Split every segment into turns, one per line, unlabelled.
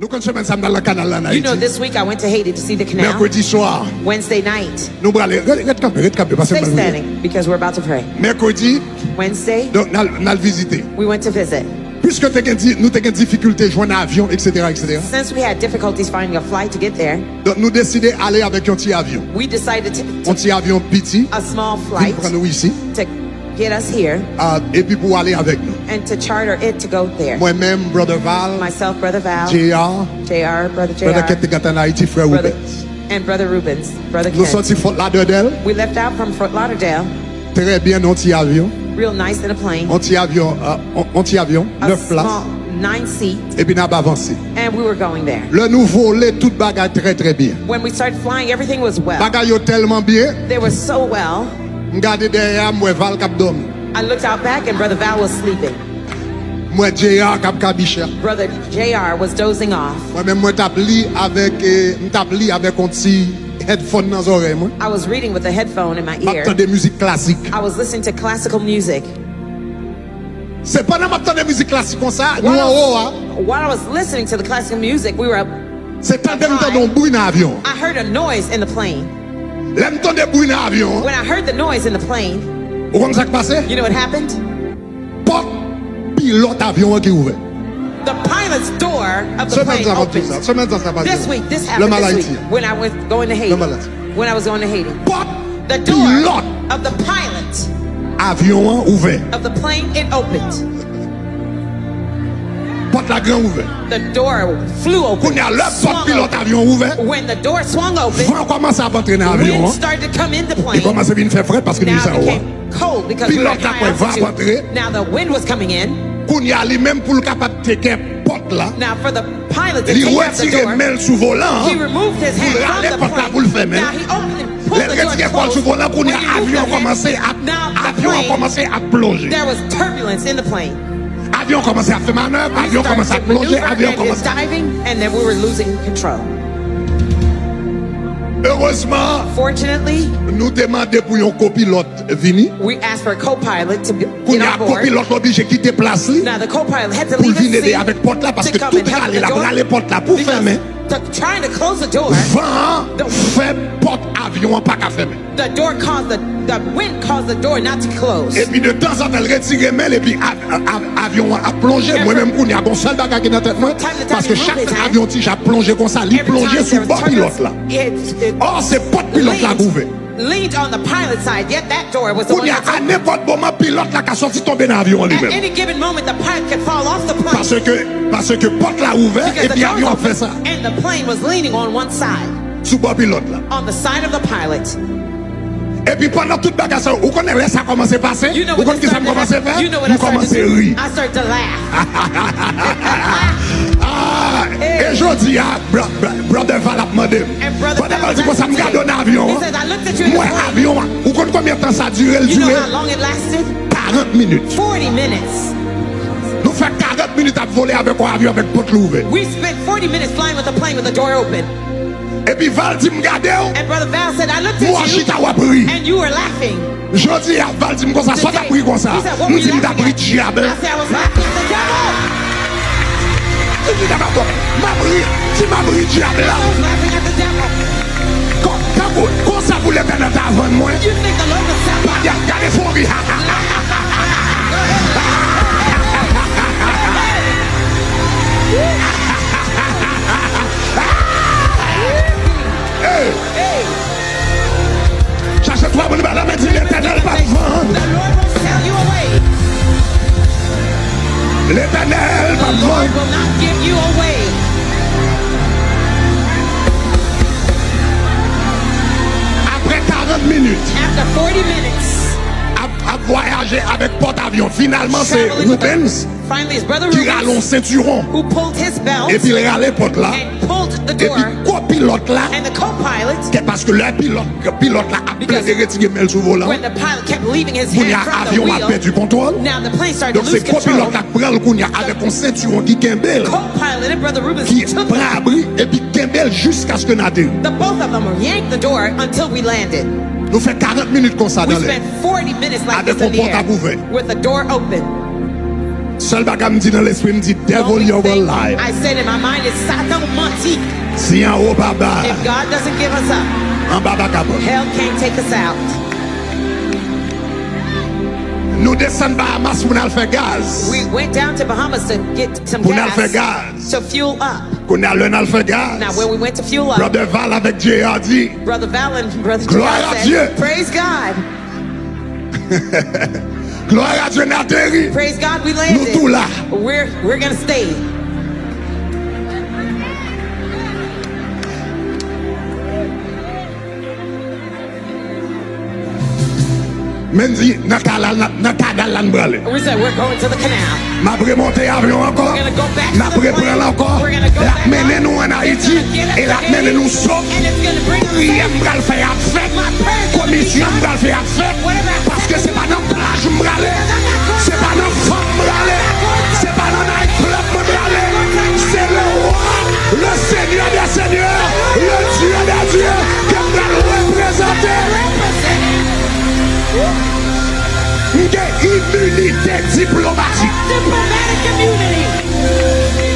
You know, this week I went to Haiti to see the canal.
Mercredi soir.
Wednesday night.
Stay
standing because we're about to pray.
Mercredi.
Wednesday.
Donc, nous visiter.
We went to visit.
Puisque nous avons des difficultés de joindre un avion, etc., etc.
Since we had difficulties finding a flight to get there.
Donc, nous décidons d'aller avec un petit avion.
We decided to
un petit avion petit.
A small flight.
Pour nous ici.
To get us here.
Et puis pour aller avec nous.
And to charter it to go there.
Moi-même, Brother Val.
Myself, Brother Val.
JR,
Brother JR.
Brother Ketegat en Haïti, frère Rubens.
And Brother Rubens, Brother
Nous sommes Fort Lauderdale.
We left out from Fort Lauderdale.
Très bien, un petit avion.
Real nice in a plane.
Un petit avion, 9 places.
9 seats.
Et puis nous avons avancé.
And we were going there.
Le nouveau lait, toute bagarre très très bien.
When we started flying, everything was well.
Bagarre tellement bien.
They were so well.
Regardez derrière moi Val cap dormi.
I looked out back and Brother Val was sleeping.
Moi JR cap kabicha.
Brother JR was dozing off.
Moi même moi tabli avec un petit headphone dans oreille moi.
I was reading with a headphone in my ear.
M'entendre musique classique.
I was listening to classical music.
C'est pas dans m'entendre musique classique comme ça.
While I was listening to the classical music, we were up.
C'est tant d'entendre un bruit dans l'avion.
I heard a noise in the plane.
L'entendre bruit dans l'avion.
When I heard the noise in the plane.
Vous comprenez ce qui passé?
You know what happened?
Porte pilote avion qui ouvert.
The pilot's door of the plane opened. This week, this happened this week when I was going to Haiti. When I was going to Haiti. The door of the pilot
avion ouvert.
Of the plane, it opened.
Porte la grand ouvert.
The door flew open. When the door swung open, wind started to come in the plane. Now it became cold because we were at high altitude. Now the wind was coming in. Now for the pilot to take out the door, he removed his hand from the plane. Now he opened and pulled the door closed. Now the plane, there was turbulence in the plane.
Avion commençait à faire manœuvre, avion commençait à plonger, avion commençait à
diving, and then we were losing control.
Heureusement,
fortunately,
nous demandons pour un copilote venir.
We asked for a co-pilot to get on board.
Copilote obligé quitter place
now the co-pilot had to leave his seat
avec porte là parce que tout râler là, râler porte là pour fermer.
Trying to close the door.
Vent fait porte avion pas qu'à fermer.
The door caused the wind caused the door not to close.
Et puis de temps en temps elle retire mail et puis avion a plongé. Moi même qu'on y a bon seul bagage qui dans tête moi parce que chaque avion tige a plongé comme ça, il plongé sous bord pilote là. Oh c'est porte pilote là ouvert.
Leaned on the pilot side, yet that door was the one that's open.
N'importe moment pilote là qui sorti tomber dans l'avion lui-même.
At any given moment the pilot could fall off the plane.
Parce que porte là ouvert et puis l'avion a fait ça.
And the plane was leaning on one side.
Sous bord pilote là.
On the side of the pilot.
Et puis pendant toute bagarre ça, vous connaissez ça commence à passer? Vous connaissez ça commence à faire? Vous commencez à rire.
I started to laugh.
Et je dis à Brother Val a demandé. Brother Val dit que ça me garde un avion. Moi avion, vous connaissez combien de temps ça a duré?
You know how long it lasted?
40 minutes.
40 minutes.
Nous faisons 40 minutes à voler avec un avion avec porte ouverte.
We spent 40 minutes flying with the plane with the door open.
Et puis Val dit me garder.
And Brother Val said, I looked at you and you were laughing.
Je dis à Val dit me comme ça, soit t'as pris comme ça. Nous dit me t'as pris diable.
I said, I was laughing at the devil.
Je dis d'abord, m'a pris diable là.
I was laughing at the devil.
Quand ça voulait bien dans ta vanne moi.
You think the Lord was sad?
Pas dire regardez faut rire. Cherche-toi mon madame dit l'Éternel pas vendre.
The Lord will sell you away.
L'Éternel pas vendre.
The Lord will not give you away.
Après 40 minutes.
After 40 minutes.
À voyager avec porte-avion. Finalement c'est Rubens.
Finally, his brother
qui râle un ceinturon.
Who pulled his belt.
Et puis il râle porte là.
And pulled the door.
Et puis copilote là.
And the co-pilot.
Parce que le pilote là a plein de retirer mail sur volant.
When the pilot kept leaving his hand from the wheel.
Avion a perdu control.
Now the plane started
donc
to lose control.
Donc c'est copilote là prend le kounya avec un ceinturon qui kembel.
Co-pilot and brother Rubens
qui prend abri et puis kembel jusqu'à ce que nous atterrissons.
The both of them yanked the door until we landed.
Nous faisons 40 minutes comme ça dans
l'air. We spent 40 minutes like this in the air with the door open.
Seul bagage me dit dans l'esprit, me dit, devil, you're alive.
I said in my mind, it's Satan menti.
Si en haut, baba.
If God doesn't give us up,
En bas,
hell can't take us out.
Nous descendons Bahamas pour nous faire gaz.
We went down to Bahamas to get some
Pour nous faire
gas
gaz.
to fuel up.
Qu'on a le faire gaz.
Now, when we went to fuel up,
Brother Val avec Dieu a dit.
Brother Val and Brother
Gloire
John
à Dieu.
said, praise God.
Gloire à Dieu, n'atterrit.
Praise God, we
Nous
landed.
tout là.
We're going to stay.
Même dit, n'a qu'à la brale.
We said, we're going to the canal.
M'a remonté avion encore.
We're gonna go back
N'a
to the
reprendre
plane.
encore.
We're gonna go
La
back
mène
up.
nous en Haïti. Et la mène nous sauf.
And it's going to bring us
Prière
safe.
m'bral faire fête. Commission m'bral faire fête. Parce que c'est pas dans plage m'brale. C'est pas dans femme m'brale. C'est pas dans night club m'brale. C'est le roi, le Seigneur des seigneurs, le Dieu des dieux que m'bral représenter. Immunité diplomatique.
Diplomatic immunity.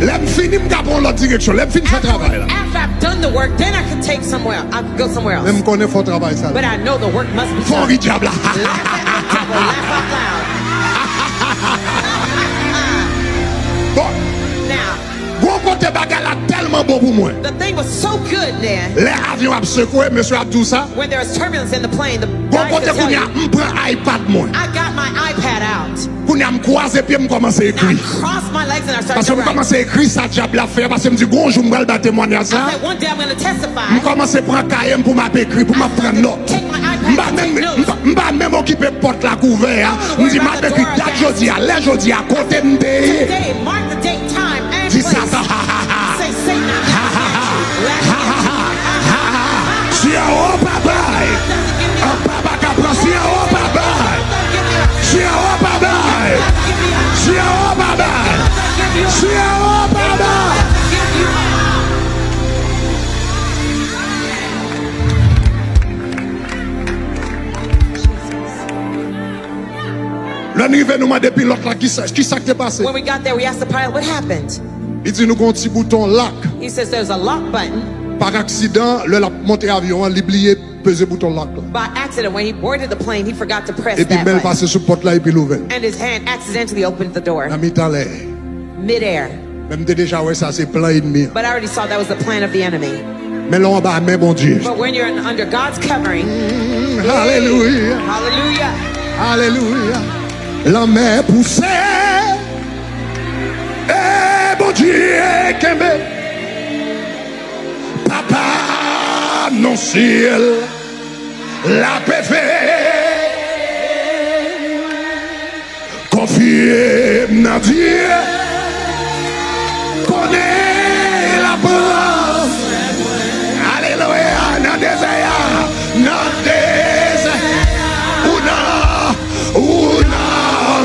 L'aime fini m'gabon l'autre direction. L'aime fini faire travail là.
After I've done the work, then I can take somewhere. I can go somewhere else.
Même connaît fort travail ça.
But I know the work must be
Fort
done.
ri diable.
Laugh at the devil, laugh out loud.
Bon,
Now,
gros côté bagarre là tellement bon pour moi.
the thing was so good there.
Les avions a secoué, monsieur a tout ça.
When there was turbulence in the plane, the
Gros
guy
côté
could tell
qu'on y a
you,
m'prend iPad moi.
I got my iPad out.
Qu'on y a m'croiser puis m'commencer à
I
écrire.
crossed my legs and I
Parce
started
que
to write.
m'commencer à écrire ça diable a fait parce que me dit gon jour m'gal ba témoigner ça.
I said, one day I'm going to testify.
M'commencer prendre cahier pour m'écrire pour m'prendre note.
Take my iPad and take notes.
M'pa même occuper porte la couvert. Me dit m'a écrit date jodi a, les jodi a côté m'dé.
Today, mark the date, time, and
Dis
place.
ça ça.
Say, Satan, I'm
Si a haut papa. Un papa qui prend si a haut papa. Si a haut papa. Si a haut papa. Si a haut papa. Le niveau nous m'a depuis l'autre là qui s'est passé.
When we got there, we asked the pilot, what happened?
Il dit nous avons un petit bouton lock.
He says there's a lock button.
Par accident, le la monté avion, il oublié peser bouton lock là.
By accident, when he boarded the plane, he forgot to press
Et puis
that
il
button.
passé sous porte là et puis l'ouvert.
And his hand accidentally opened the door.
La mis dans l'air.
Mid-air.
Même déjà ouais ça c'est plein ennemi.
But I already saw that was the plan of the enemy.
Mais là en bas mais bon Dieu.
But when you're under God's covering,
Alléluia.
hallelujah,
Alléluia. La mer poussée. Eh bon Dieu Kembe. Papa non ciel. La PV. Confiez dans Dieu. Connais la base. Alléluia. Dans des ayats. Dans des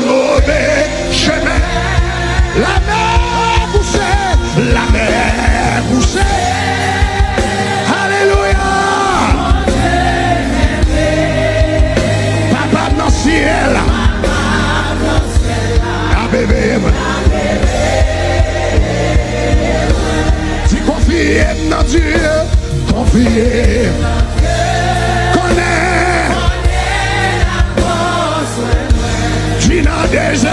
mauvais chemin. La mer poussée. La mer poussée. Alléluia. Papa dans le ciel. La bébé. Si confiez dans Dieu. Confiez. Connais. Tu n'as déjà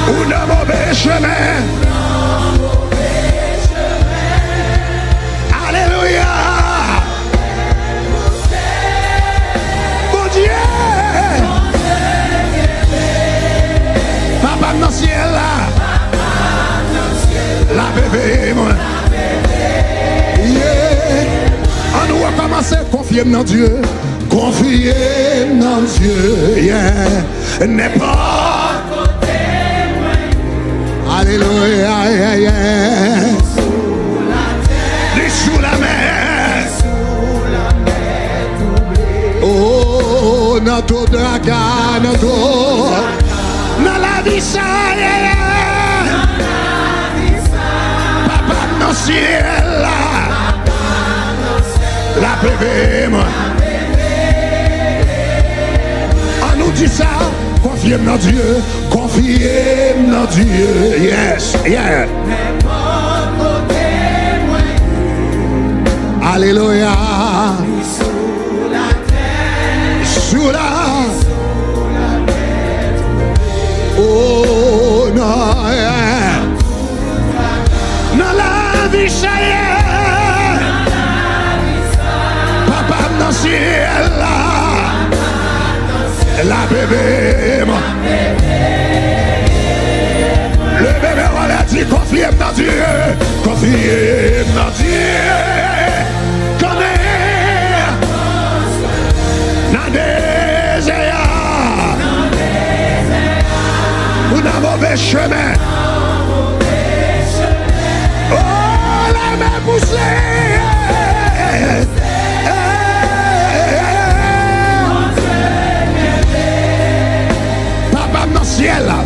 ou dans mauvais chemin. Alléluia. Bon Dieu. Papa dans le ciel là. La bébé moi. Yeah. On nous a commencé à confier dans Dieu. Confier dans Dieu, yeah. N'est pas. Alléluia, yeah, yeah. Sous la mer. Oh, notre draga, notre. Dans la vie, ça, yeah. Papa, dans le ciel, là.
La bébé, moi. On nous dit ça. Confiez dans Dieu. Confiez dans Dieu. Yes, yeah. Alléluia. Sous la. Oh non, yeah. Dans la vie, ça y est. Papa dans le ciel là. La bébé, moi. Le bébé, on l'a dit, confiez dans Dieu. Confiez dans Dieu. Connais. Dans des désert. Ou dans mauvais chemin. Oh, la main poussée. Papa dans le ciel là.